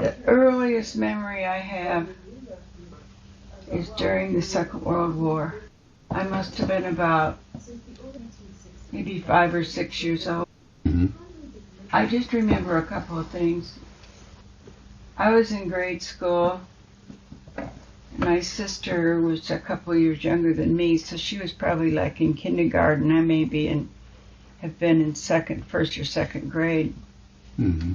The earliest memory I have is during the Second World War. I must have been about maybe 5 or 6 years old. Mm-hmm. I just remember a couple of things. I was in grade school. My sister was a couple of years younger than me, so she was probably like in kindergarten. I may be have been in first or second grade. Mm-hmm.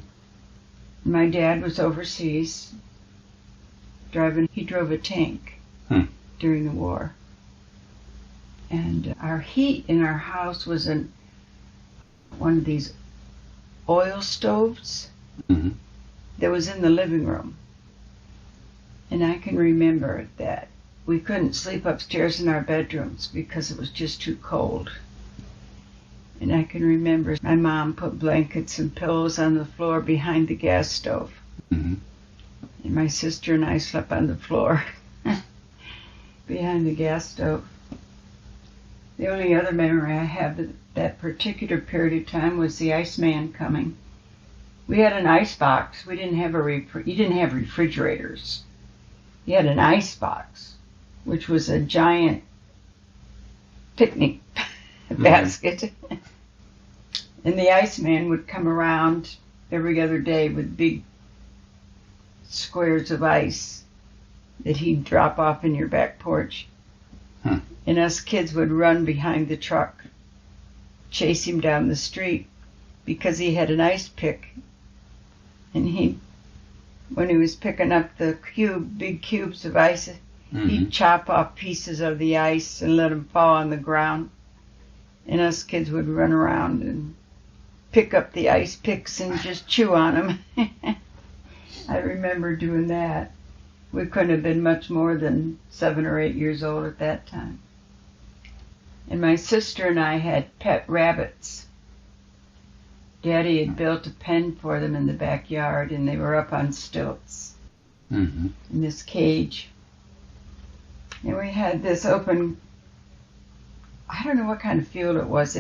My dad was overseas he drove a tank during the war. And our heat in our house was in one of these oil stoves that was in the living room. And I can remember that we couldn't sleep upstairs in our bedrooms because it was just too cold. And I can remember my mom put blankets and pillows on the floor behind the gas stove. Mm-hmm. And my sister and I slept on the floor behind the gas stove. The only other memory I have of that particular period of time was the Iceman coming. We had an ice box. We didn't have you didn't have refrigerators. You had an ice box, which was a giant picnic basket. And the Iceman would come around every other day with big squares of ice that he'd drop off in your back porch. And us kids would run behind the truck, chase him down the street because he had an ice pick. And when he was picking up the big cubes of ice, he'd chop off pieces of the ice and let them fall on the ground. And us kids would run around and pick up the ice picks and just chew on them. I remember doing that. We couldn't have been much more than 7 or 8 years old at that time. And my sister and I had pet rabbits. Daddy had built a pen for them in the backyard, and they were up on stilts in this cage. And we had this open, I don't know what kind of field it was.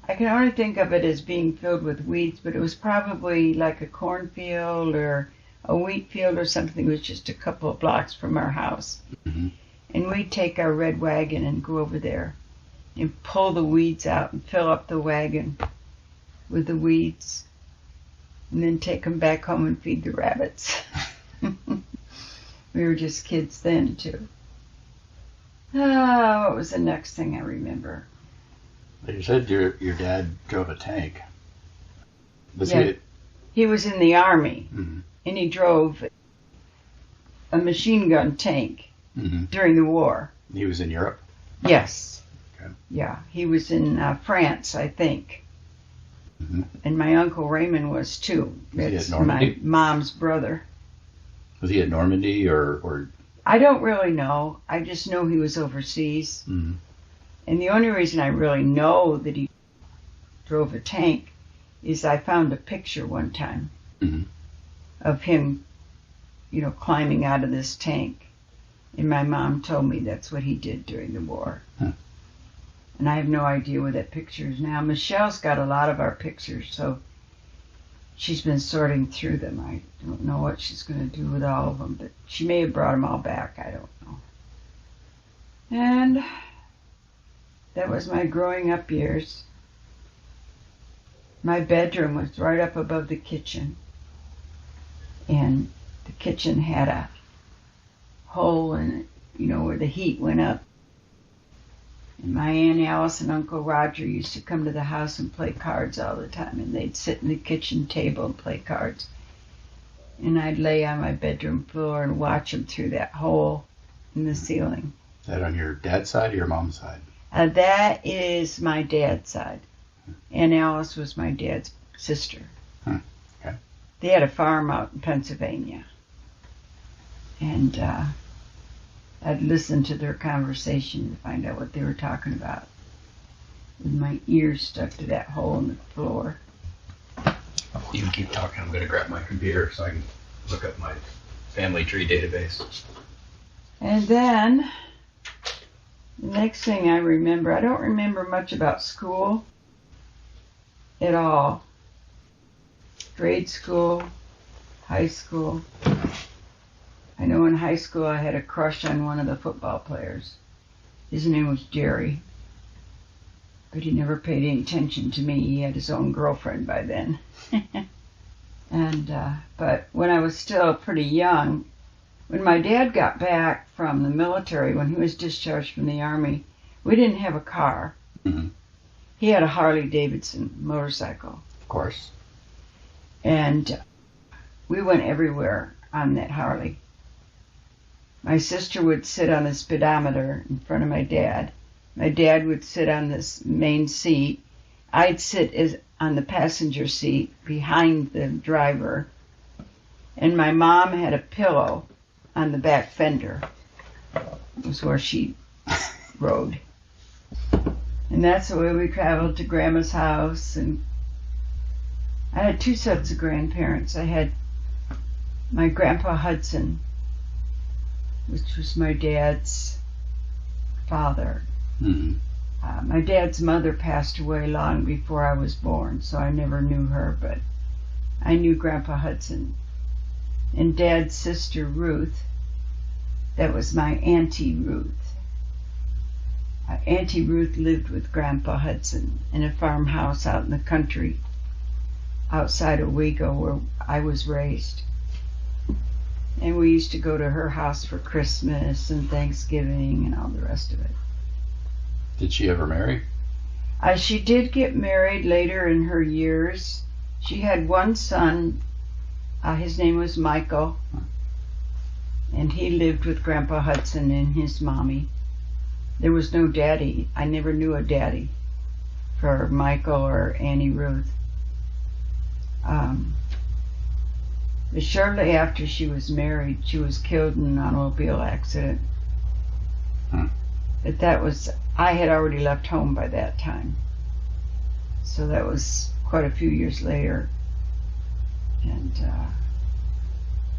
I can only think of it as being filled with weeds, but it was probably like a cornfield or a wheat field or something. It was just a couple of blocks from our house. Mm-hmm. And we'd take our red wagon and go over there and pull the weeds out and fill up the wagon with the weeds and then take them back home and feed the rabbits. We were just kids then, too. What was the next thing I remember? You said your dad drove a tank. He was in the Army, and he drove a machine gun tank during the war. He was in Europe? Yes. Okay. Yeah, he was in France, I think. And my Uncle Raymond was, too. Was he at Normandy? My mom's brother. Was he at Normandy or? I don't really know. I just know he was overseas. And the only reason I really know that he drove a tank is I found a picture one time of him, climbing out of this tank. And my mom told me that's what he did during the war. And I have no idea where that picture is now. Michelle's got a lot of our pictures, so she's been sorting through them. I don't know what she's going to do with all of them, but she may have brought them all back. I don't know. And that was my growing up years. My bedroom was right up above the kitchen. And the kitchen had a hole in it, where the heat went up. And my Aunt Alice and Uncle Roger used to come to the house and play cards all the time. And they'd sit in the kitchen table and play cards. And I'd lay on my bedroom floor and watch them through that hole in the ceiling. Is that on your dad's side or your mom's side? That is my dad's side. Aunt Alice was my dad's sister. Okay. They had a farm out in Pennsylvania. And I'd listen to their conversation to find out what they were talking about. With my ears stuck to that hole in the floor. You can keep talking. I'm going to grab my computer so I can look up my family tree database. And then, the next thing I remember, I don't remember much about school at all. Grade school, high school. I know in high school I had a crush on one of the football players. His name was Jerry. But he never paid any attention to me. He had his own girlfriend by then. But when I was still pretty young, when my dad got back from the military, when he was discharged from the Army, we didn't have a car. Mm-hmm. He had a Harley-Davidson motorcycle. Of course. And we went everywhere on that Harley. My sister would sit on the speedometer in front of my dad. My dad would sit on this main seat. I'd sit on the passenger seat behind the driver. And my mom had a pillow on the back fender. It was where she rode. And that's the way we traveled to Grandma's house. And I had two sets of grandparents. I had my Grandpa Hudson, which was my dad's father. Mm-hmm. My dad's mother passed away long before I was born, so I never knew her, but I knew Grandpa Hudson. And Dad's sister Ruth, that was my Auntie Ruth. Auntie Ruth lived with Grandpa Hudson in a farmhouse out in the country outside of Wego where I was raised. And we used to go to her house for Christmas and Thanksgiving and all the rest of it. Did she ever marry? She did get married later in her years. She had one son. His name was Michael. And he lived with Grandpa Hudson and his mommy. There was no daddy. I never knew a daddy for Michael or Annie Ruth. But shortly after she was married, she was killed in an automobile accident. But that was, I had already left home by that time. So that was quite a few years later. And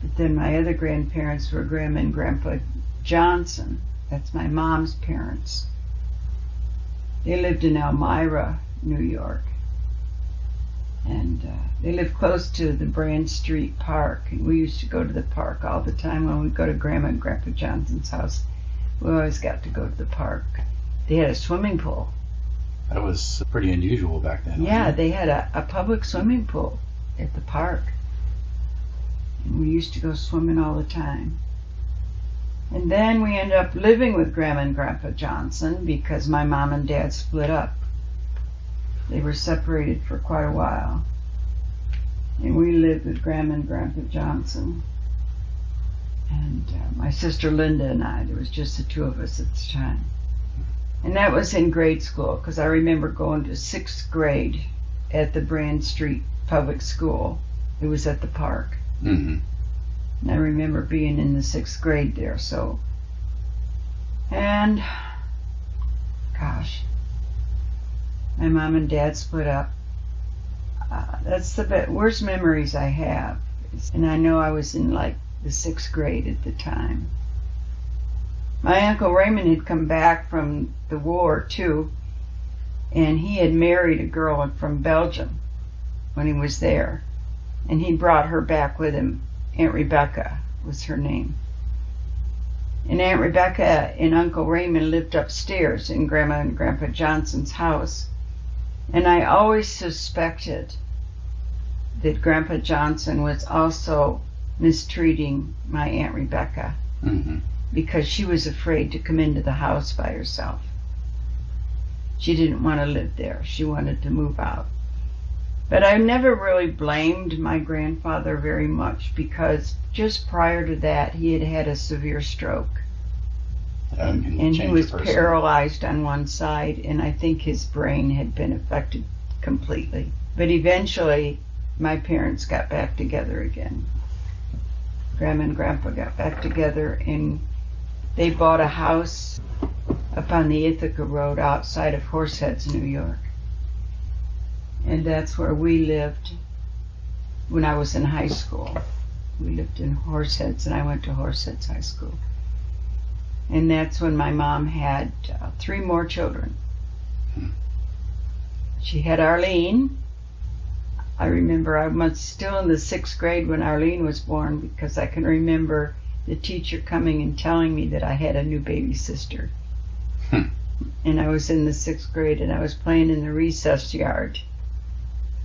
but then my other grandparents were Grandma and Grandpa Johnson. That's my mom's parents. They lived in Elmira, New York. And they lived close to the Brand Street Park. And we used to go to the park all the time when we'd go to Grandma and Grandpa Johnson's house. We always got to go to the park. They had a swimming pool. That was pretty unusual back then. Yeah, they had a public swimming pool at the park. And we used to go swimming all the time. And then we ended up living with Grandma and Grandpa Johnson because my mom and dad split up. They were separated for quite a while. And we lived with Grandma and Grandpa Johnson. And my sister Linda and I, there was just the two of us at the time. And that was in grade school, because I remember going to 6th grade at the Brand Street Public School. It was at the park. Mm-hmm. And I remember being in the 6th grade there, so. And, gosh, my mom and dad split up. That's the worst memories I have. And I know I was in like the 6th grade at the time. My Uncle Raymond had come back from the war too, and he had married a girl from Belgium when he was there, and he brought her back with him. Aunt Rebecca was her name. And Aunt Rebecca and Uncle Raymond lived upstairs in Grandma and Grandpa Johnson's house, and I always suspected that Grandpa Johnson was also mistreating my Aunt Rebecca. Mm-hmm. Because she was afraid to come into the house by herself. She didn't want to live there. She wanted to move out. But I never really blamed my grandfather very much because just prior to that he had had a severe stroke. And he was paralyzed on one side, and I think his brain had been affected completely. But eventually my parents got back together again. Grandma and Grandpa got back together, and they bought a house up on the Ithaca Road outside of Horseheads, New York. And that's where we lived when I was in high school. We lived in Horseheads, and I went to Horseheads High School. And that's when my mom had 3 more children. She had Arlene, I remember I was still in the 6th grade when Arlene was born, because I can remember the teacher coming and telling me that I had a new baby sister. And I was in the 6th grade, and I was playing in the recess yard.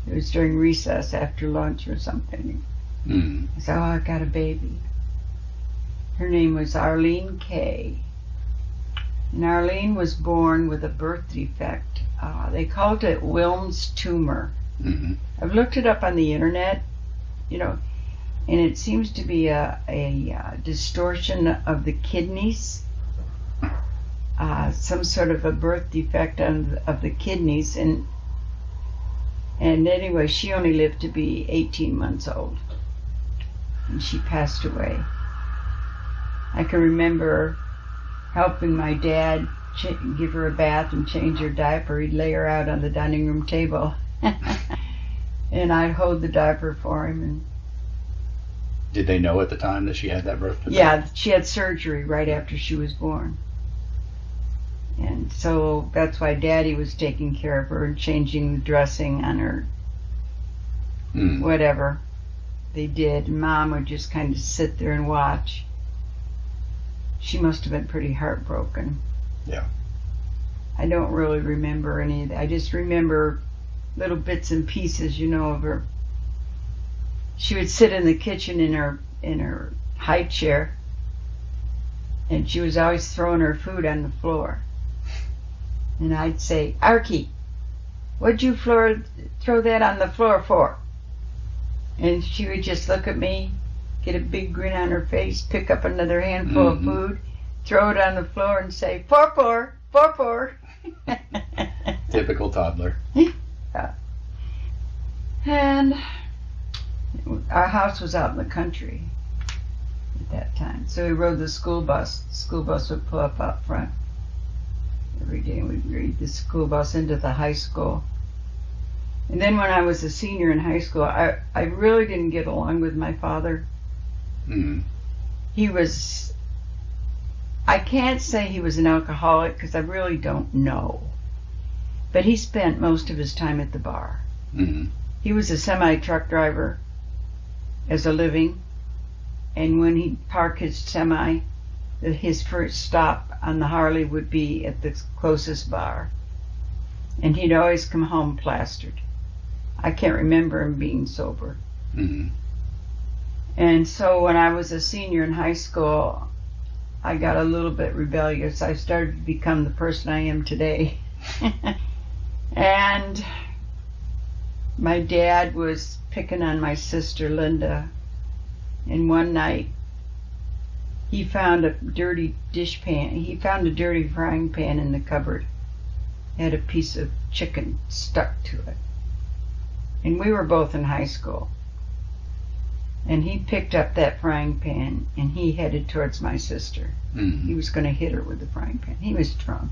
It was during recess after lunch or something. I said, oh, I got a baby. Her name was Arlene Kay. And Arlene was born with a birth defect. They called it Wilms tumor. I've looked it up on the internet, and it seems to be a distortion of the kidneys, some sort of a birth defect of the kidneys, and anyway, she only lived to be 18 months old, and she passed away. I can remember helping my dad give her a bath and change her diaper. He'd lay her out on the dining room table. And I'd hold the diaper for him. And did they know at the time that she had that birth defect? yeah, she had surgery right after she was born. And so that's why Daddy was taking care of her and changing the dressing on her. Whatever they did. Mom would just kind of sit there and watch. She must have been pretty heartbroken. Yeah. I don't really remember any of that. I just remember little bits and pieces, of her. She would sit in the kitchen in her high chair, and she was always throwing her food on the floor. And I'd say, Arky, what'd you throw that on the floor for? And she would just look at me, get a big grin on her face, pick up another handful of food, throw it on the floor, and say, "Pour." Typical toddler. And our house was out in the country at that time, so we rode the school bus. The school bus would pull up out front every day, and we'd ride the school bus into the high school. And then when I was a senior in high school, I really didn't get along with my father. He was, I can't say he was an alcoholic, because I really don't know. But he spent most of his time at the bar. He was a semi-truck driver as a living, and when he'd park his semi, his first stop on the Harley would be at the closest bar. And he'd always come home plastered. I can't remember him being sober. And so when I was a senior in high school, I got a little bit rebellious. I started to become the person I am today. And my dad was picking on my sister Linda, and one night he found a dirty frying pan in the cupboard. It had a piece of chicken stuck to it. And we were both in high school. And he picked up that frying pan and he headed towards my sister. He was going to hit her with the frying pan. He was drunk.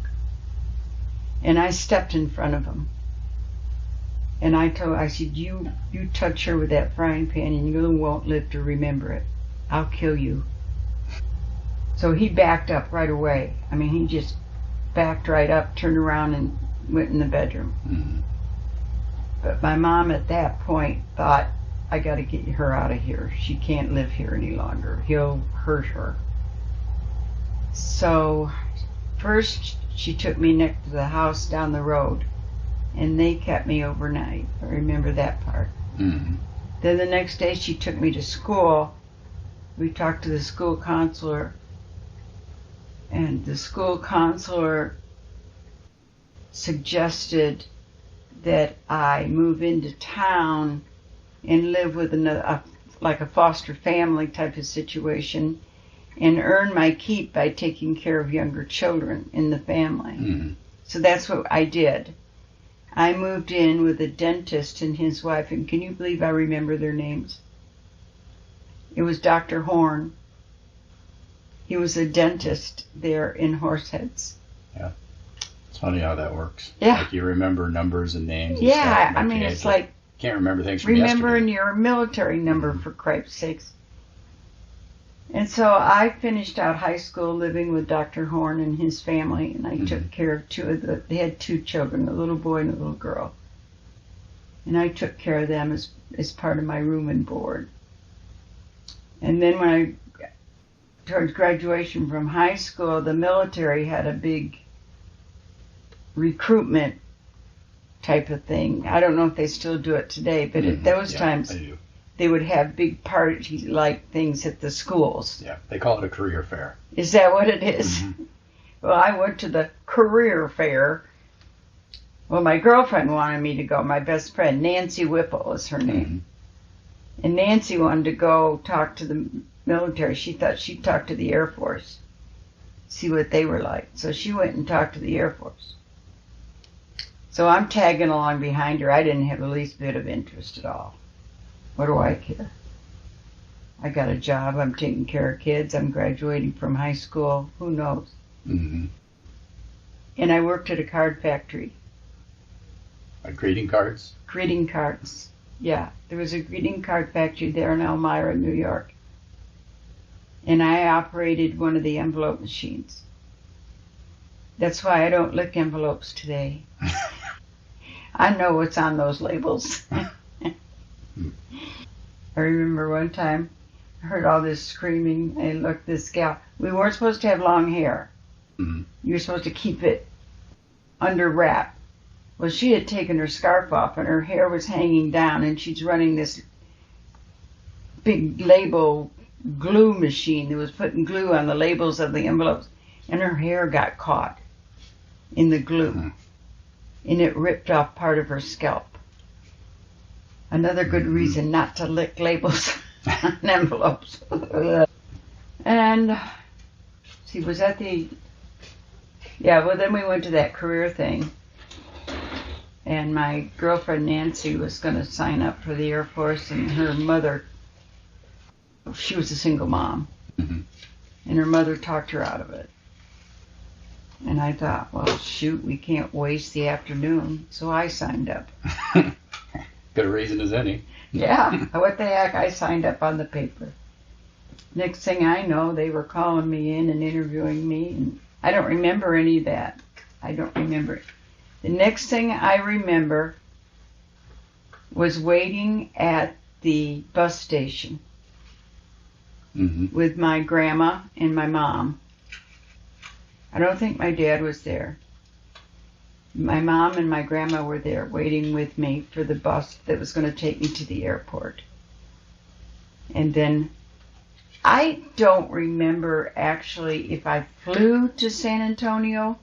And I stepped in front of him. And I said, you touch her with that frying pan and you won't live to remember it. I'll kill you. So he backed up right away. I mean, he just backed right up, turned around, and went in the bedroom. But my mom at that point thought, I got to get her out of here. She can't live here any longer. He'll hurt her. So first she took me next to the house down the road, and they kept me overnight. I remember that part. Then the next day she took me to school. We talked to the school counselor, and the school counselor suggested that I move into town and live with like a foster family type of situation, and earn my keep by taking care of younger children in the family. So that's what I did. I moved in with a dentist and his wife, and can you believe I remember their names? It was Dr. Horn. He was a dentist there in Horseheads. Yeah. It's funny how that works. Yeah. Like you remember numbers and names. And Yeah, stuff. I mean, it's like can't remember things from remembering yesterday. your military number, for Christ's sakes. And so I finished out high school living with Dr. Horn and his family, and I took care of they had two children, a little boy and a little girl. And I took care of them as part of my room and board. And then when towards graduation from high school, the military had a big recruitment type of thing. I don't know if they still do it today, but at those times they would have big party-like things at the schools. Yeah, they call it a career fair. Is that what it is? Well, I went to the career fair. Well, my girlfriend wanted me to go. My best friend, Nancy Whipple is her name. And Nancy wanted to go talk to the military. She thought she'd talk to the Air Force, see what they were like. So she went and talked to the Air Force. So I'm tagging along behind her. I didn't have the least bit of interest at all. What do I care? I got a job. I'm taking care of kids. I'm graduating from high school. Who knows? And I worked at a card factory. Greeting cards? Greeting cards. Yeah, there was a greeting card factory there in Elmira, New York. And I operated one of the envelope machines. That's why I don't lick envelopes today. I know what's on those labels. I remember one time I heard all this screaming, and look, this gal, we weren't supposed to have long hair. You were supposed to keep it under wrap. Well, she had taken her scarf off and her hair was hanging down, and she's running this big label glue machine that was putting glue on the labels of the envelopes, and her hair got caught in the glue, and it ripped off part of her scalp. Another good reason not to lick labels on envelopes. And she was at the, then we went to that career thing. And my girlfriend Nancy was going to sign up for the Air Force, and her mother, she was a single mom, and her mother talked her out of it. And I thought, well, shoot, we can't waste the afternoon, so I signed up. Good a reason as any. Yeah, what the heck, I signed up on the paper. Next thing I know, they were calling me in and interviewing me, and I don't remember any of that. I don't remember it. The next thing I remember was waiting at the bus station with my grandma and my mom. I don't think my dad was there. My mom and my grandma were there waiting with me for the bus that was going to take me to the airport. And then I don't remember actually if I flew to San Antonio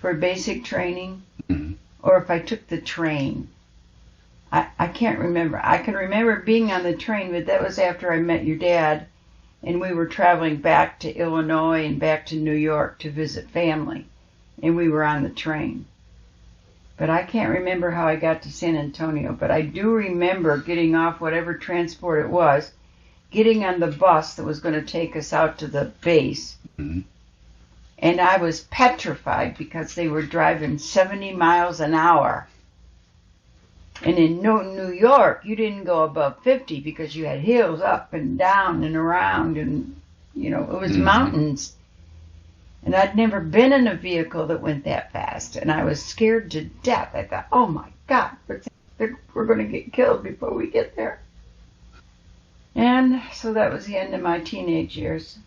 for basic training or if I took the train. I can't remember. I can remember being on the train, but that was after I met your dad, and we were traveling back to Illinois and back to New York to visit family, and we were on the train. But I can't remember how I got to San Antonio, but I do remember getting off whatever transport it was, getting on the bus that was going to take us out to the base, and I was petrified because they were driving 70 miles an hour. And in New York, you didn't go above 50 because you had hills up and down and around, and, it was mountains. And I'd never been in a vehicle that went that fast, and I was scared to death. I thought, oh my God, we're going to get killed before we get there. And so that was the end of my teenage years,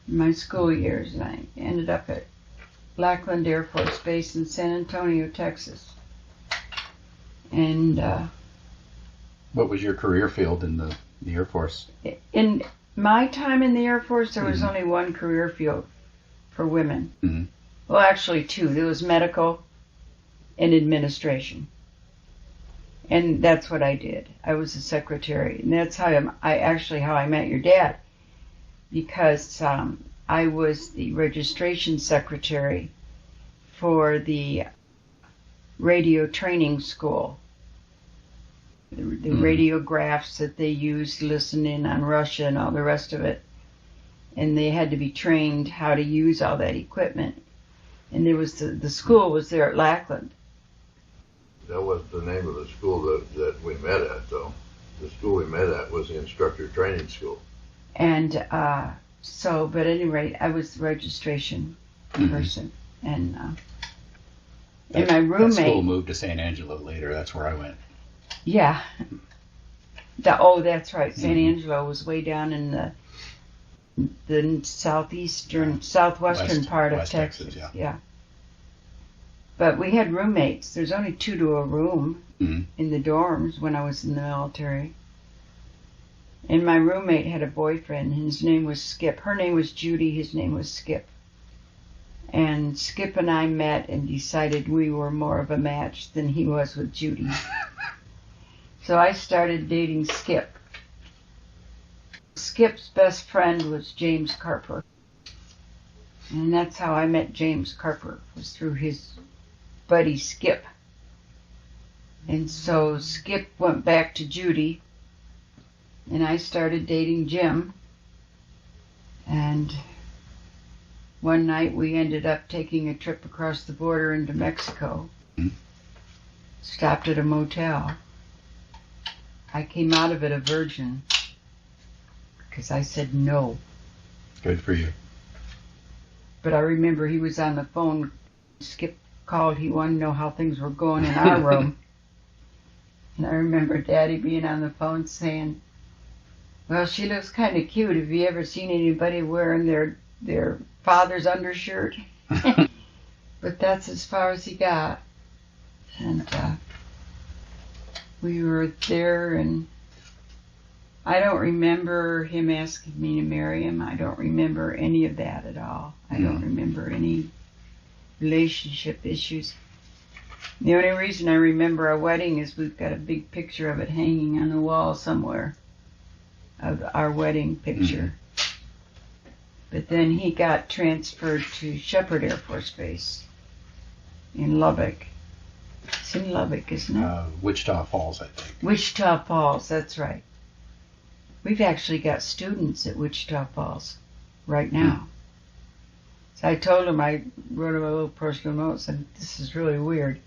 my school years, and I ended up at Lackland Air Force Base in San Antonio, Texas. And what was your career field in the Air Force? In my time in the Air Force, there was only one career field for women. Well, actually two. There was medical and administration. And that's what I did. I was a secretary. And that's how I met your dad. Because I was the registration secretary for the radio training school. The radiographs that they used, listening on Russia and all the rest of it. And they had to be trained how to use all that equipment. And there was the school was there at Lackland. That wasn't the name of the school that we met at, though. The school we met at was the instructor training school. And but at any rate, I was the registration person. And And my That school roommate, moved to San Angelo later. That's where I went. yeah. That's right. San Angelo was way down in the southwestern part of West Texas. yeah. But we had roommates. There's only 2 to a room Mhm. in the dorms when I was in the military. And my roommate had a boyfriend. His name was Skip. Her name was Judy. His name was Skip. And Skip and I met and decided we were more of a match than he was with Judy. So I started dating Skip. Skip's best friend was James Carper. And that's how I met James Carper, was through his buddy Skip. And so Skip went back to Judy, and I started dating Jim. And one night we ended up taking a trip across the border into Mexico. Stopped at a motel. I came out of it a virgin because I said no. Good for you. But I remember he was on the phone. Skip called. He wanted to know how things were going in our room. And I remember Daddy being on the phone saying, well, she looks kind of cute. Have you ever seen anybody wearing their father's undershirt? But that's as far as he got. And we were there, and I don't remember him asking me to marry him. I don't remember any of that at all. I don't remember any relationship issues. The only reason I remember our wedding is we've got a big picture of it hanging on the wall somewhere, of our wedding picture. But then he got transferred to Shepherd Air Force Base in Lubbock. It's in Lubbock, isn't it? Wichita Falls, I think. Wichita Falls, that's right. We've actually got students at Wichita Falls right now. So I told him, I wrote him a little personal note, said, this is really weird.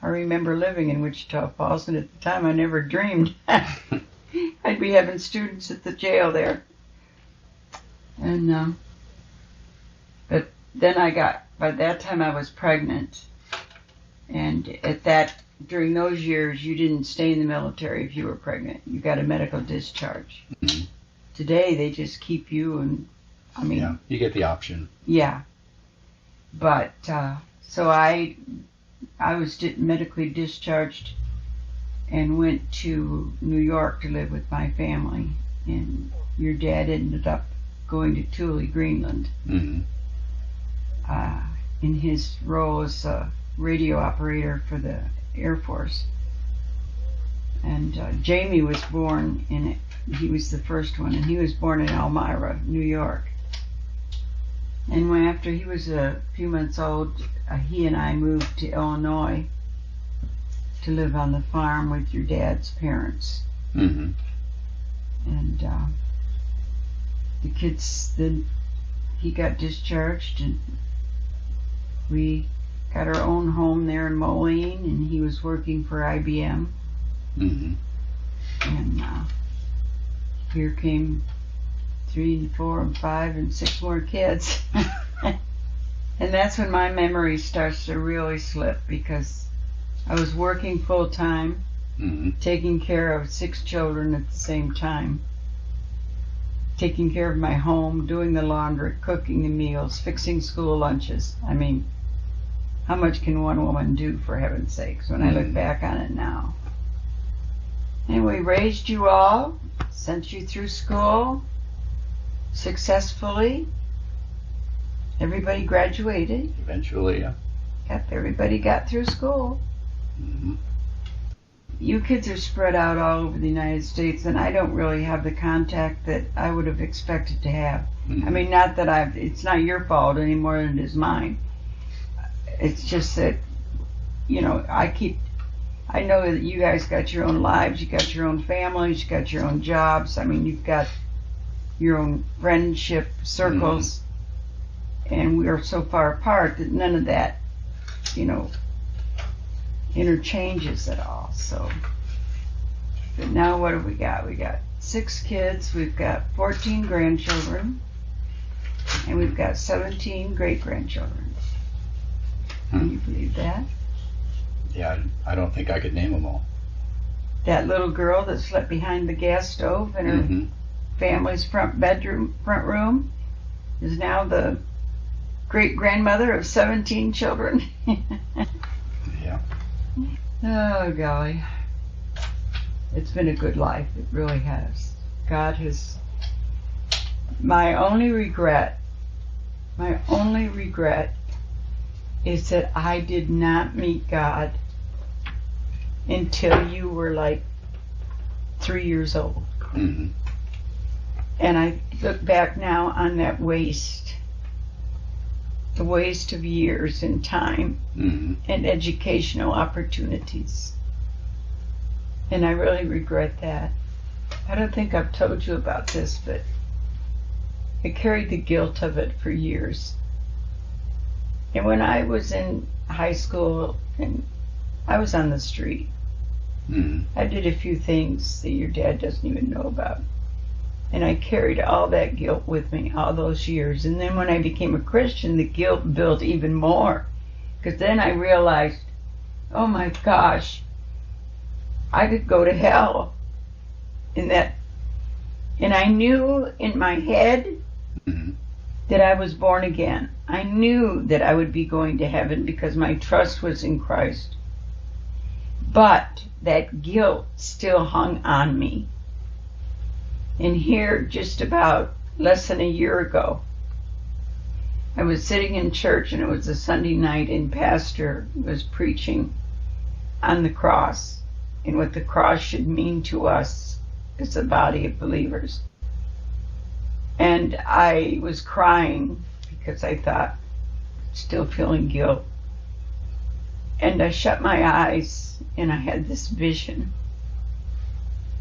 I remember living in Wichita Falls, and at the time I never dreamed I'd be having students at the jail there. And but then by that time I was pregnant, and during those years you didn't stay in the military if you were pregnant. You got a medical discharge. Today they just keep you, and I mean, yeah, you get the option. Yeah. But so I was medically discharged and went to New York to live with my family. And your dad ended up going to Thule, Greenland, in his role as a radio operator for the Air Force. And Jamie was born in it. He was the first one, and he was born in Elmira, New York. And after he was a few months old, he and I moved to Illinois to live on the farm with your dad's parents. And the kids, then he got discharged, and we got our own home there in Moline, and he was working for IBM. And here came 3 and 4 and 5 and 6 more kids. And that's when my memory starts to really slip, because I was working full time, taking care of 6 children at the same time, taking care of my home, doing the laundry, cooking the meals, fixing school lunches. I mean, how much can one woman do, for heaven's sakes, when I look back on it now? And we raised you all, sent you through school successfully. Everybody graduated. Eventually, yeah. Everybody got through school. You kids are spread out all over the United States, and I don't really have the contact that I would have expected to have. I mean, not that it's not your fault any more than it is mine. It's just that, you know, I know that you guys got your own lives, you got your own families, you got your own jobs. I mean, you've got your own friendship circles, and we are so far apart that none of that, you know, interchanges at all. So, but now what have we got? We got 6 kids, we've got 14 grandchildren, and we've got 17 great-grandchildren. Can you believe that? Yeah, I don't think I could name them all. That little girl that slept behind the gas stove in her family's front room, is now the great-grandmother of 17 children. Yeah. Oh, golly. It's been a good life. It really has. God has... My only regret is that I did not meet God until you were like 3 years old. Mm-hmm. And I look back now on that waste, the waste of years and time and educational opportunities. And I really regret that. I don't think I've told you about this, but I carried the guilt of it for years. And when I was in high school and I was on the street, I did a few things that your dad doesn't even know about. And I carried all that guilt with me all those years. And then when I became a Christian, the guilt built even more. Because then I realized, oh my gosh, I could go to hell. And I knew in my head that I was born again. I knew that I would be going to heaven because my trust was in Christ. But that guilt still hung on me. And here, just about less than a year ago, I was sitting in church, and it was a Sunday night, and Pastor was preaching on the cross and what the cross should mean to us as a body of believers. And I was crying because I thought, still feeling guilt. And I shut my eyes, and I had this vision.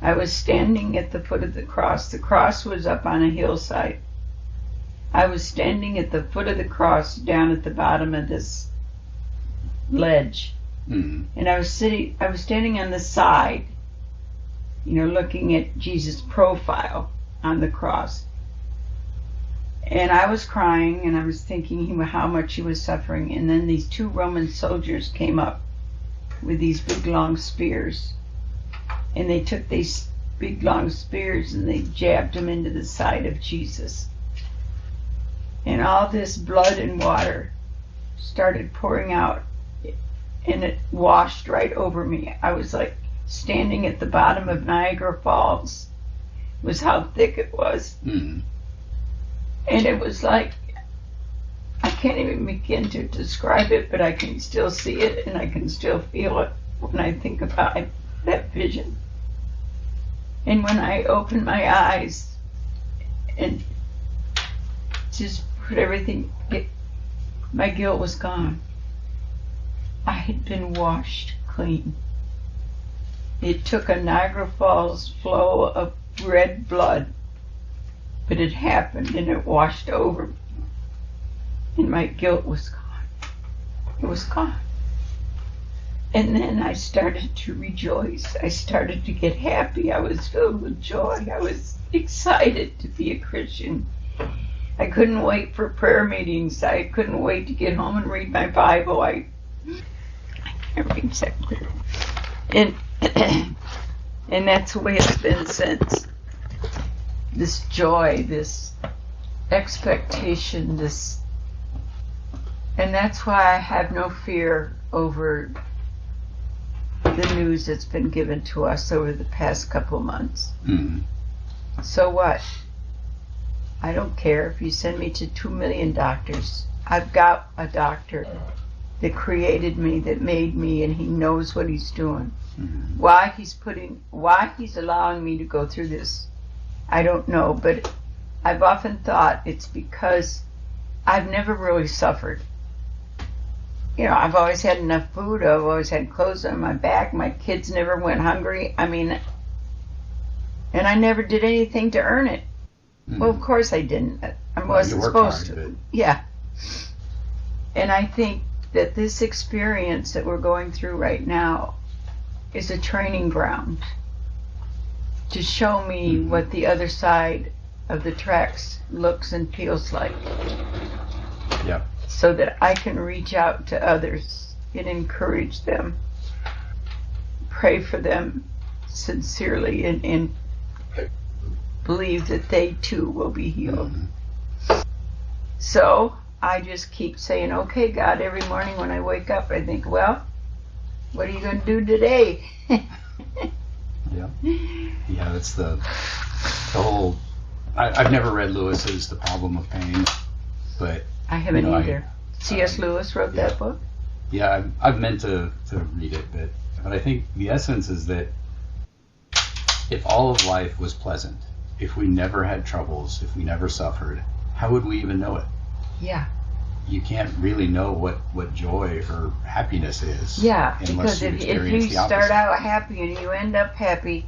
I was standing at the foot of the cross. The cross was up on a hillside. I was standing at the foot of the cross down at the bottom of this ledge. And I was standing on the side, looking at Jesus' profile on the cross. And I was crying, and I was thinking how much he was suffering. And then these 2 Roman soldiers came up with these big long spears. And they took these big long spears and they jabbed them into the side of Jesus. And all this blood and water started pouring out, and it washed right over me. I was like standing at the bottom of Niagara Falls, was how thick it was. And it was like, I can't even begin to describe it, but I can still see it and I can still feel it when I think about that vision. And when I opened my eyes and just put everything, my guilt was gone. I had been washed clean. It took a Niagara Falls flow of red blood, but it happened and it washed over me. And my guilt was gone. It was gone. And then I started to rejoice. I started to get happy. I was filled with joy. I was excited to be a Christian. I couldn't wait for prayer meetings. I couldn't wait to get home and read my Bible. I can't read that clear. And that's the way it's been since. This joy, this expectation, and that's why I have no fear over the news that's been given to us over the past couple of months. So what? I don't care if you send me to 2 million doctors. I've got a doctor that created me, that made me, and he knows what he's doing. Why he's allowing me to go through this, I don't know, but I've often thought it's because I've never really suffered. I've always had enough food. I've always had clothes on my back. My kids never went hungry. And I never did anything to earn it. Well, of course I didn't. I wasn't supposed to. Yeah. And I think that this experience that we're going through right now is a training ground to show me what the other side of the tracks looks and feels like. Yeah. So that I can reach out to others and encourage them pray for them sincerely and believe that they too will be healed. So I just keep saying, okay, God, every morning when I wake up, I think, well, what are you going to do today? Yeah, that's the whole. I've never read Lewis's The Problem of Pain, but I haven't either. C.S. Lewis wrote that book? Yeah, I've meant to read it, but I think the essence is that if all of life was pleasant, if we never had troubles, if we never suffered, how would we even know it? Yeah. You can't really know what joy or happiness is. Yeah, unless because you if you the start opposite. out happy and you end up happy.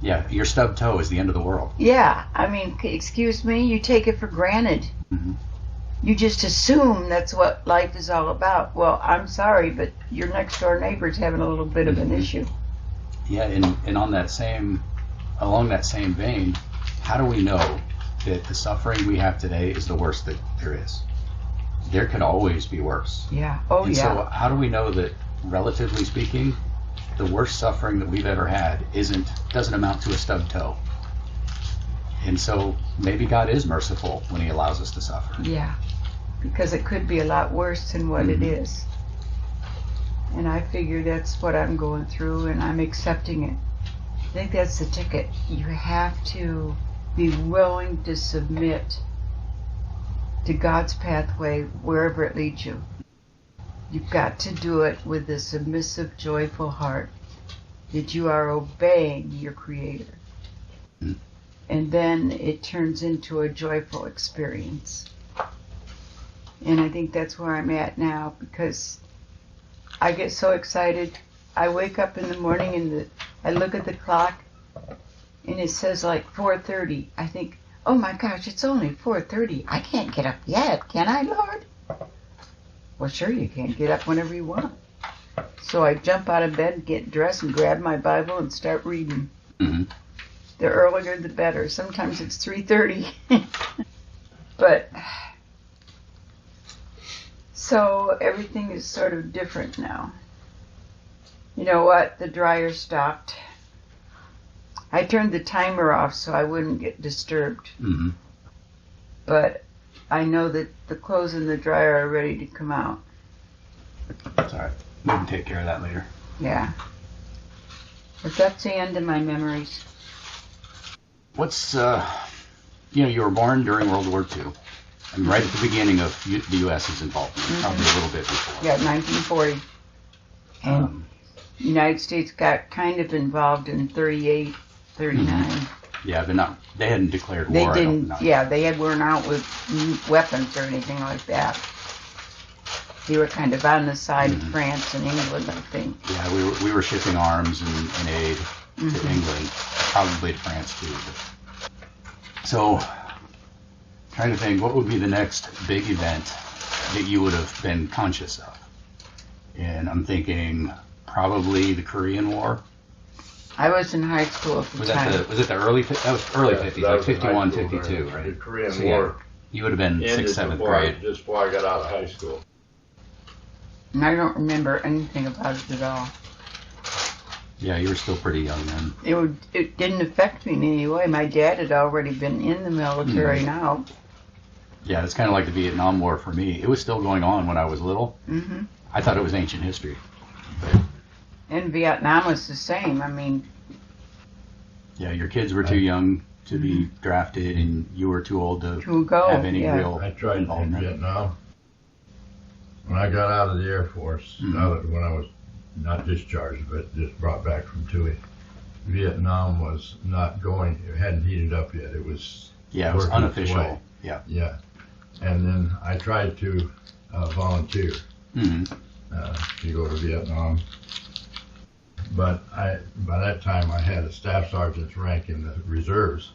Yeah, your stubbed toe is the end of the world. Yeah, I mean, excuse me, you take it for granted. Mm-hmm. You just assume that's what life is all about. Well, I'm sorry, but your next door neighbor's having a little bit of an issue. Yeah, and on that same, along that same vein, how do we know that the suffering we have today is the worst that there is? There could always be worse. Yeah. Oh, and yeah. So how do we know that, relatively speaking, the worst suffering that we've ever had doesn't amount to a stubbed toe? And so maybe God is merciful when He allows us to suffer. Yeah, because it could be a lot worse than what it is. And I figure that's what I'm going through, and I'm accepting it. I think that's the ticket. You have to be willing to submit to God's pathway wherever it leads you. You've got to do it with a submissive, joyful heart that you are obeying your Creator. And then it turns into a joyful experience. And I think that's where I'm at now, because I get so excited. I wake up in the morning and I look at the clock and it says like 4:30. I think, oh my gosh, it's only 4:30. I can't get up yet, can I, Lord? Well, sure you can. Get up whenever you want. So I jump out of bed, get dressed, and grab my Bible and start reading. Mm-hmm. The earlier the better. Sometimes it's 3:30. But so everything is sort of different now. You know what? The dryer stopped. I turned the timer off so I wouldn't get disturbed. Mm-hmm. But I know that the clothes in the dryer are ready to come out. It's all right. We can take care of that later. Yeah. But that's the end of my memories. What's, you were born during World War II. I mean, right at the beginning of the U.S.'s involvement, probably a little bit before. Yeah, 1940. And the United States got kind of involved in 38, 39. Yeah, they hadn't declared war. They I don't didn't, know. yeah, they weren't out with weapons or anything like that. They were kind of on the side of France and England, I think. Yeah, we were shipping arms and aid to England, probably to France too. But. So, trying to think, what would be the next big event that you would have been conscious of? And I'm thinking probably the Korean War. I was in high school at the time. Was it the early? That was early 50s, that like was in 51, high school, 52, right? right? The Korean So, War you would have been ended 6th, 7th grade. just before I got out of high school. And I don't remember anything about it at all. Yeah, you were still pretty young then. It didn't affect me in any way. My dad had already been in the military now. Yeah, it's kind of like the Vietnam War for me. It was still going on when I was little. Mm-hmm. I thought it was ancient history. And Vietnam was the same. I mean... Yeah, your kids were too young to be drafted, and you were too old to go, have any real I tried in involvement. Vietnam. When I got out of the Air Force, when I was not discharged, but just brought back from TUI, Vietnam was not going, it hadn't heated up yet. It was Yeah, it was working its unofficial. way. Yeah. And then I tried to volunteer to go to Vietnam. But by that time I had a staff sergeant's rank in the reserves.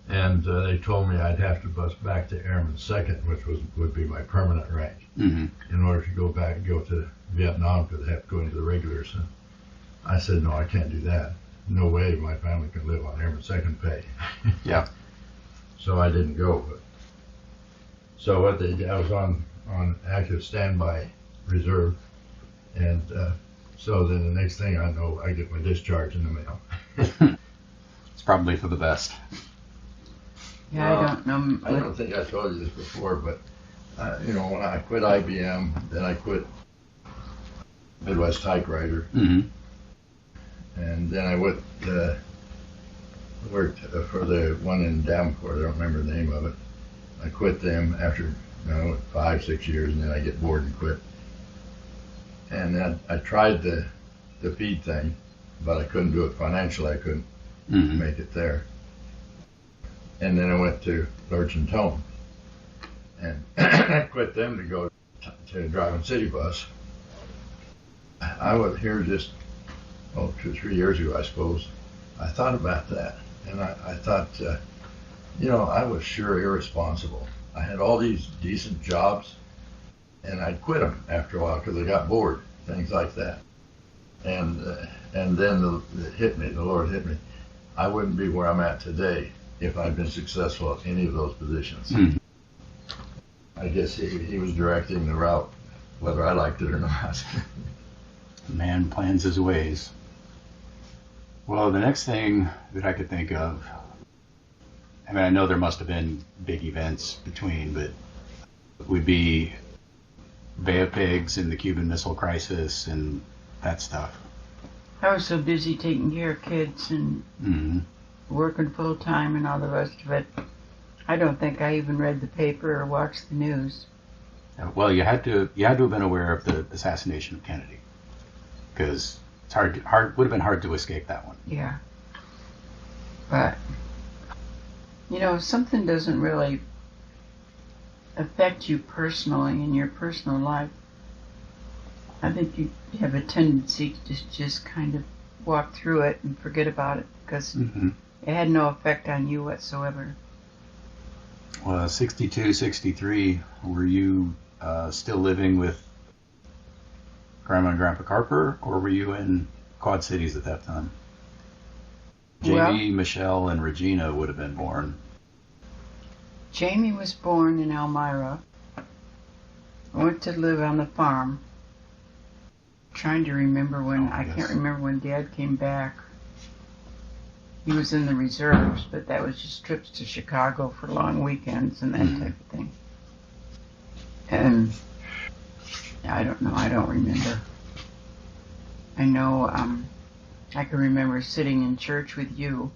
And they told me I'd have to bus back to Airman Second, which would be my permanent rank, in order to go to Vietnam, because I have to go into the regulars. And I said, no, I can't do that. No way my family can live on Airman Second pay. Yeah. So I didn't go. So I was on active standby reserve, and So then the next thing I know, I get my discharge in the mail. It's probably for the best. Yeah, Well, I don't know. I don't think I told you this before, but when I quit IBM, then I quit Midwest Typewriter, Mm-hmm. and then I worked for the one in Davenport. I don't remember the name of it. I quit them after 5-6 years, and then I get bored and quit. And then I tried the feed thing, but I couldn't do it financially. I couldn't make it there. And then I went to Lurch and Tone, and I quit them to go to driving city bus. I was here just 2-3 years ago, I suppose. I thought about that, and I thought, I was sure irresponsible. I had all these decent jobs, and I'd quit them after a while because I got bored, things like that. And then it hit me. The Lord hit me. I wouldn't be where I'm at today if I'd been successful at any of those positions. Mm. I guess he was directing the route, whether I liked it or not. Man plans his ways. Well, the next thing that I could think of, I mean, I know there must have been big events between, but would be Bay of Pigs and the Cuban Missile Crisis and that stuff. I was so busy taking care of kids and working full time and all the rest of it. I don't think I even read the paper or watched the news. Well, you had to have been aware of the assassination of Kennedy, because it's would have been hard to escape that one. Yeah. But, if something doesn't really affect you personally in your personal life, I think you have a tendency to just kind of walk through it and forget about it because it had no effect on you whatsoever. Well, 62, 63, were you still living with Grandma and Grandpa Carper, or were you in Quad Cities at that time? Jamie, Michelle, and Regina would have been born. Jamie was born in Elmira. I went to live on the farm. Trying to remember when, I can't remember when Dad came back. He was in the reserves, but that was just trips to Chicago for long weekends and that type of thing. And I don't know, I don't remember. I know I can remember sitting in church with you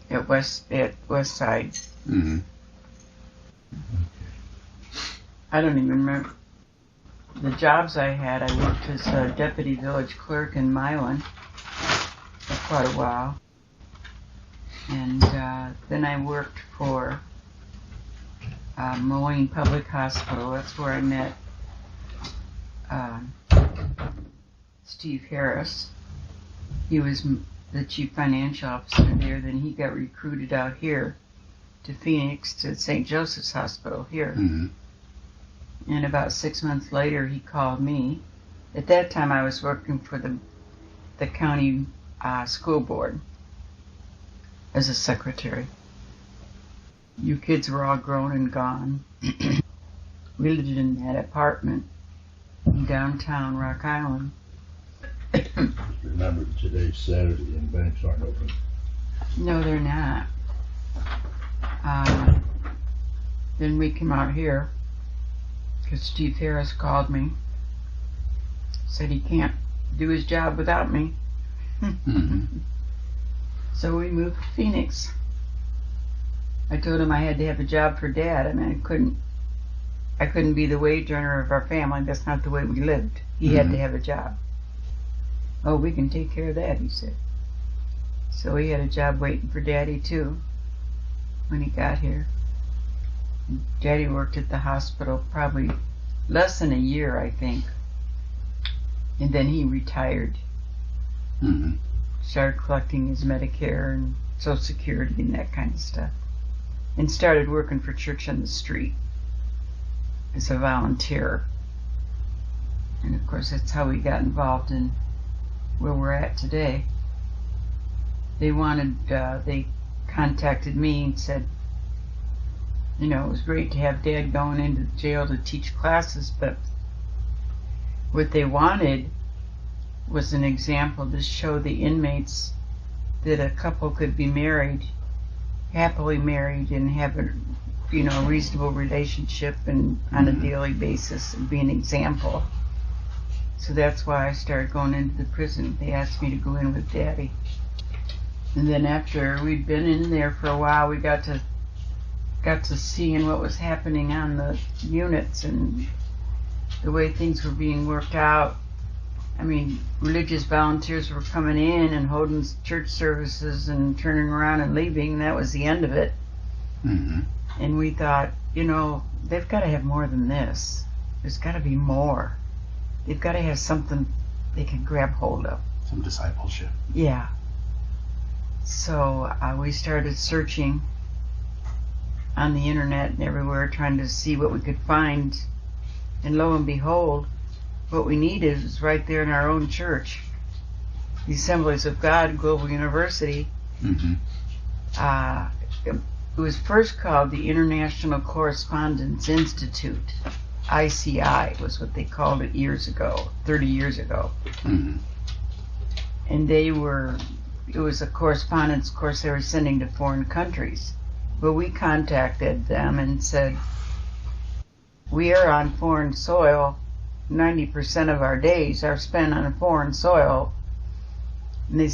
at West Side. Mm-hmm. I don't even remember the jobs I had. I worked as a deputy village clerk in Milan for quite a while. And then I worked for Moline Public Hospital. That's where I met Steve Harris. He was the chief financial officer there. Then he got recruited out here to Phoenix, to St. Joseph's Hospital here. Mm-hmm. And about 6 months later, he called me. At that time, I was working for the county school board as a secretary. You kids were all grown and gone. We lived in that apartment in downtown Rock Island. Remember, today's Saturday and banks aren't open. No, they're not. Then we came out here because Steve Harris called me, said he can't do his job without me. So we moved to Phoenix. I told him I had to have a job for Dad. I mean, I couldn't be the wage earner of our family. That's not the way we lived. He had to have a job. Oh, we can take care of that, he said. So he had a job waiting for Daddy too when he got here. Daddy worked at the hospital probably less than a year, I think. And then he retired. Started collecting his Medicare and Social Security and that kind of stuff. And started working for Church on the Street as a volunteer. And of course that's how we got involved in where we're at today. They contacted me and said, it was great to have Dad going into jail to teach classes, but what they wanted was an example to show the inmates that a couple could be married, happily married, and have a reasonable relationship and on a daily basis, and be an example. So that's why I started going into the prison. They asked me to go in with Daddy. And then after we'd been in there for a while, we got to seeing what was happening on the units and the way things were being worked out. I mean, religious volunteers were coming in and holding church services and turning around and leaving, and that was the end of it. Mm-hmm. And we thought, they've got to have more than this. There's got to be more. They've got to have something they can grab hold of. Some discipleship. Yeah. So we started searching on the internet and everywhere, trying to see what we could find. And lo and behold, what we needed was right there in our own church. The Assemblies of God Global University. Mm-hmm. It was first called the International Correspondence Institute. ICI was what they called it 30 years ago. Mm-hmm. And it was a correspondence course they were sending to foreign countries. But we contacted them and said, we are on foreign soil. 90% of our days are spent on foreign soil. And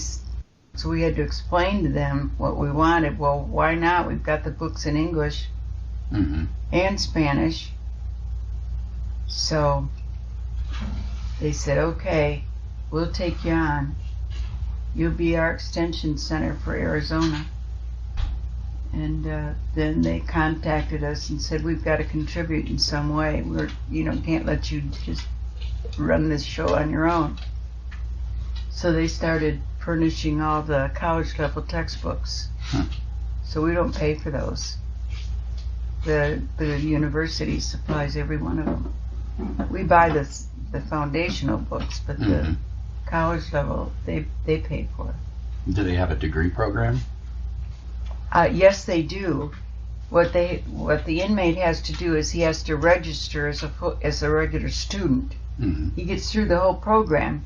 so we had to explain to them what we wanted. Well, why not? We've got the books in English and Spanish. So they said, okay, we'll take you on. You'll be our extension center for Arizona. And then they contacted us and said, we've got to contribute in some way. We're, can't let you just run this show on your own. So they started furnishing all the college level textbooks. So we don't pay for those. The university supplies every one of them. We buy the foundational books, but the college level, they pay for it. Do they have a degree program? Yes, they do. What the inmate has to do is he has to register as a regular student. Mm-hmm. He gets through the whole program.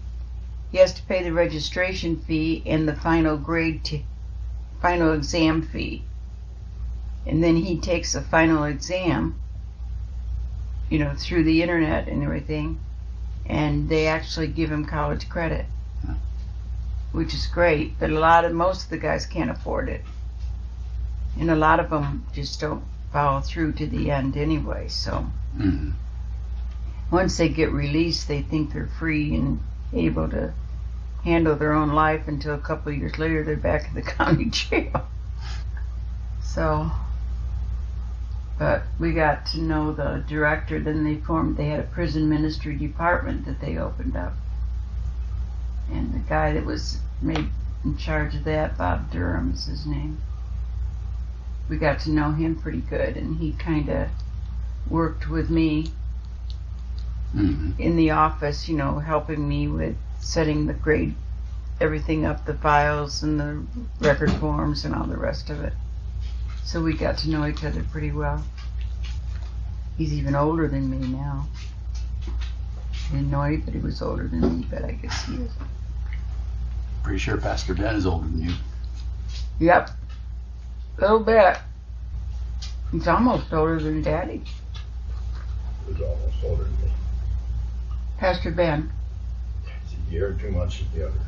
He has to pay the registration fee and the final final exam fee. And then he takes a final exam, through the internet and everything, and they actually give him college credit, which is great. But most of the guys can't afford it. And a lot of them just don't follow through to the end anyway. So once they get released, they think they're free and able to handle their own life until a couple of years later they're back in the county jail. So, but we got to know the director. Then they had a prison ministry department that they opened up. And the guy that was made in charge of that, Bob Durham is his name. We got to know him pretty good, and he kind of worked with me in the office, helping me with setting everything up, the files and the record forms and all the rest of it. So we got to know each other pretty well. He's even older than me now. I didn't know anybody was older than me, but I guess he is. Pretty sure Pastor Ben is older than you. Yep. A little bit. He's almost older than Daddy. He's almost older than me. Pastor Ben. It's a year or 2 months at the other.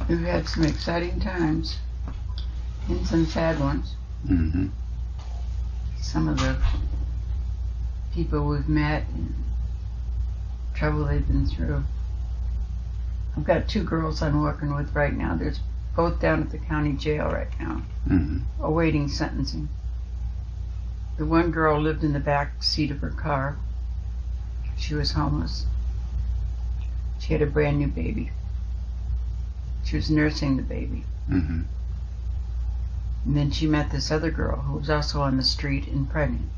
We've had some exciting times and some sad ones. Mm-hmm. Some of the people we've met and trouble they've been through. I've got 2 girls I'm working with right now. They're both down at the county jail right now, awaiting sentencing. The one girl lived in the back seat of her car. She was homeless. She had a brand new baby. She was nursing the baby. Mm-hmm. And then she met this other girl who was also on the street and pregnant.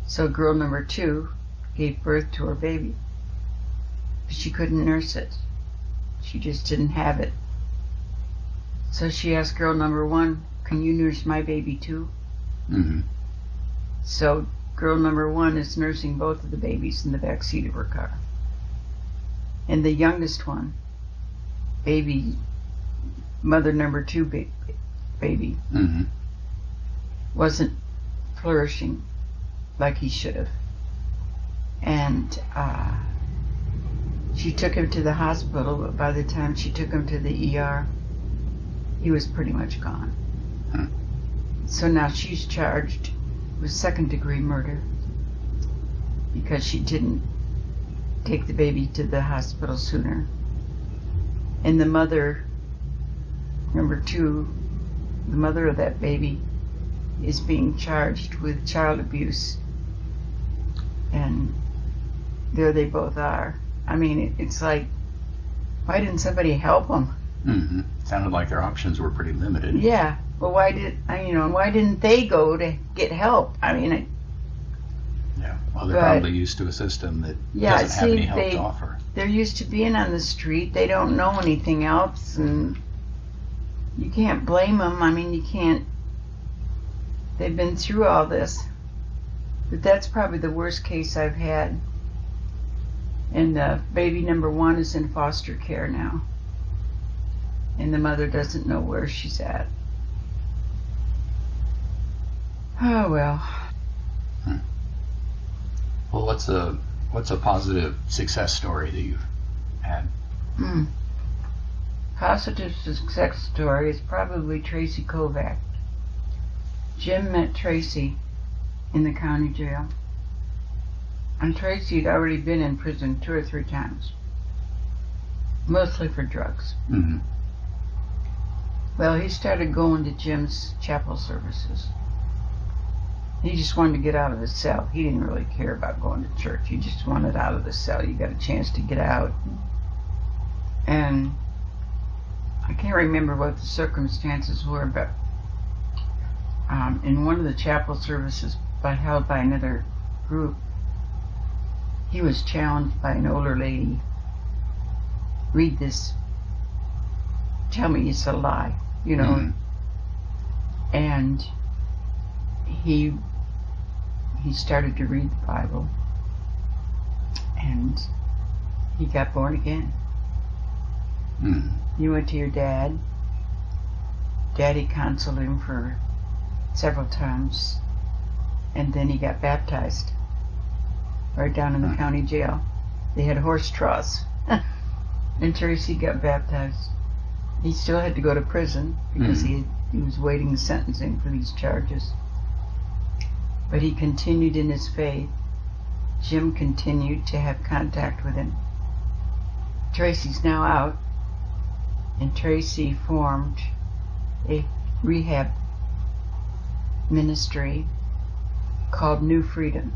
So girl number 2 gave birth to her baby. But she couldn't nurse it. She just didn't have it. So she asked girl number 1, can you nurse my baby too? Mm-hmm. So girl number 1 is nursing both of the babies in the back seat of her car. And the youngest one, baby, mother number 2 baby, wasn't flourishing like he should have. And she took him to the hospital, but by the time she took him to the ER, he was pretty much gone. So now she's charged with 2nd-degree murder because she didn't take the baby to the hospital sooner. And the mother, number 2, the mother of that baby, is being charged with child abuse. And there they both are. I mean, it's like, why didn't somebody help them? Sounded like their options were pretty limited. Yeah. Well, why didn't they go to get help? I mean, yeah. Well, they're probably used to a system that doesn't have any help to offer. They're used to being on the street. They don't know anything else, and you can't blame them. I mean, you can't. They've been through all this. But that's probably the worst case I've had. And baby number 1 is in foster care now. And the mother doesn't know where she's at. Oh, well. Well, what's a positive success story that you've had? Positive success story is probably Tracy Kovac. Jim met Tracy in the county jail. And Tracy had already been in prison 2 or 3 times. Mostly for drugs. Well, he started going to Jim's chapel services. He just wanted to get out of the cell. He didn't really care about going to church. He just wanted out of the cell. You got a chance to get out. And I can't remember what the circumstances were, but in one of the chapel services held by another group, he was challenged by an older lady. Read this. Tell me it's a lie, you know. And he started to read the Bible, and he got born again. He went to your dad. Daddy counseled him for several times, and then he got baptized right down in the county jail. They had horse troughs, and Tracy got baptized. He still had to go to prison because he was waiting the sentencing for these charges. But he continued in his faith. Jim continued to have contact with him. Tracy's now out, and Tracy formed a rehab ministry called New Freedom.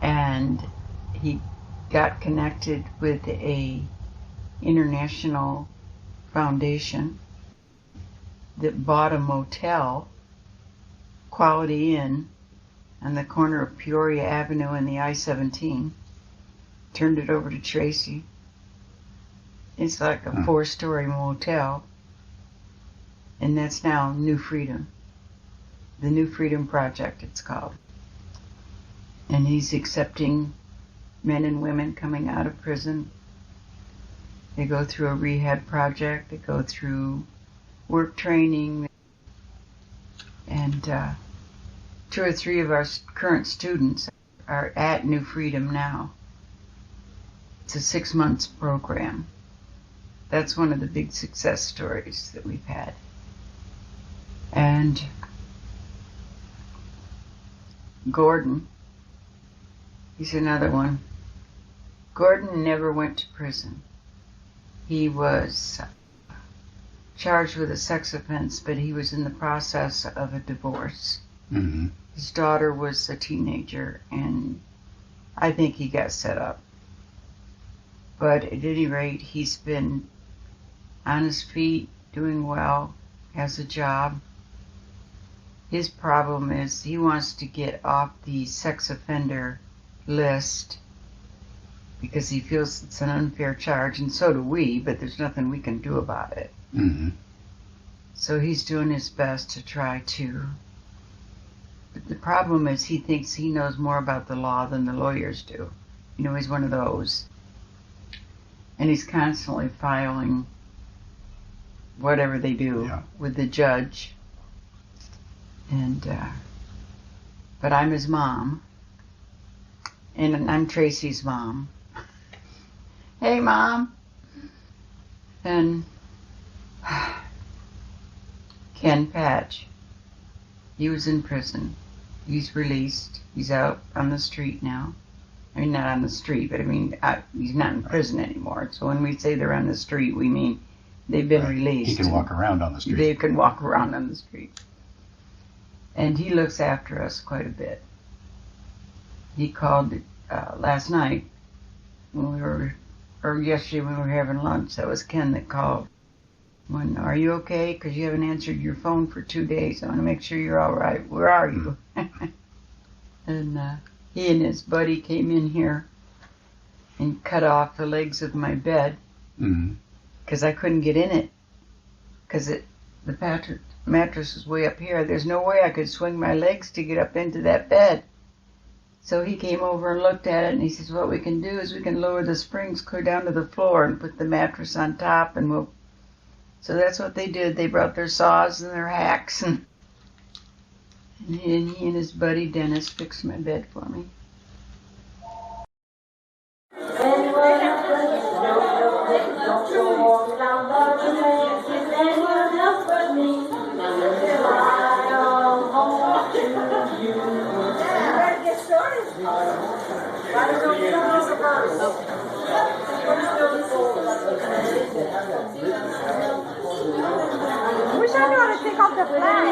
And he got connected with a international foundation that bought a motel, Quality Inn, on the corner of Peoria Avenue and the I-17, turned it over to Tracy. It's like a 4-story motel, and that's now New Freedom. The New Freedom Project, it's called. And he's accepting men and women coming out of prison. They go through a rehab project, they go through work training, and 2 or 3 of our current students are at New Freedom now. It's a 6 months program. That's one of the big success stories that we've had. And Gordon, he's another one. Gordon never went to prison. He was charged with a sex offense, but he was in the process of a divorce. His daughter was a teenager, and I think he got set up. But at any rate, he's been on his feet, doing well, has a job. His problem is he wants to get off the sex offender list because he feels it's an unfair charge, and so do we, but there's nothing we can do about it. So he's doing his best to try to. But the problem is he thinks he knows more about the law than the lawyers do. You know, he's one of those. And he's constantly filing whatever they do with the judge. And, but I'm his mom. And I'm Tracy's mom. Hey, Mom. And Ken Patch, he was in prison. He's released. He's out on the street now. I mean, not on the street, but I mean, he's not in prison anymore. So when we say they're on the street, we mean they've been released. He can walk around on the street. They can walk around on the street. And he looks after us quite a bit. He called last night when we were, or yesterday when we were having lunch. That was Ken that called. When, are you okay? Because you haven't answered your phone for 2 days. I want to make sure you're all right. Where are you? And he and his buddy came in here and cut off the legs of my bed because I couldn't get in it because the mattress is way up here. There's no way I could swing my legs to get up into that bed. So he came over and looked at it, and he says, what we can do is we can lower the springs clear down to the floor and put the mattress on top, and we'll... So that's what they did. They brought their saws and their hacks, and he and his buddy Dennis fixed my bed for me. Wish I knew how to take off the flag.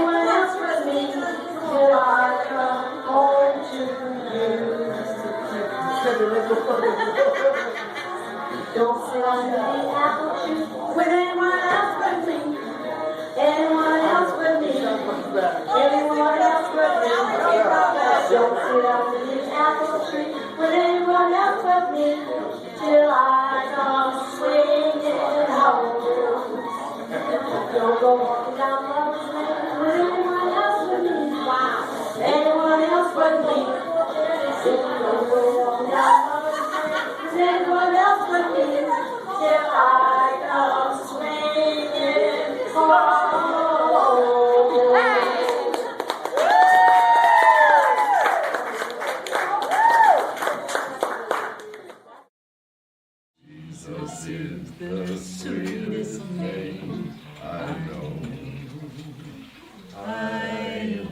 Don't sit under the apple tree with anyone else but me. Anyone else but me. Anyone else but me. Don't sit under the apple tree with anyone else but me. Till I come swinging home. Don't go walking down Lover's Lane with anyone else but me. Anyone else but me. Don't go walking down Lover's Lane with anyone else but me. Till I come swinging home. Jesus is the sweetest name I know. I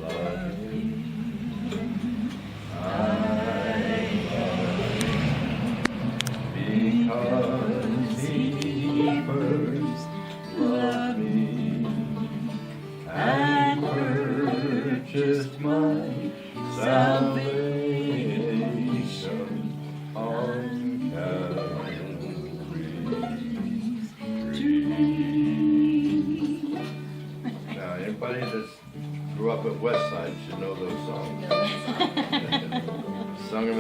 love him. I love him because he first loved me and purchased my salvation on Calvary. Now, anybody that grew up at West Side should know those songs. Sung them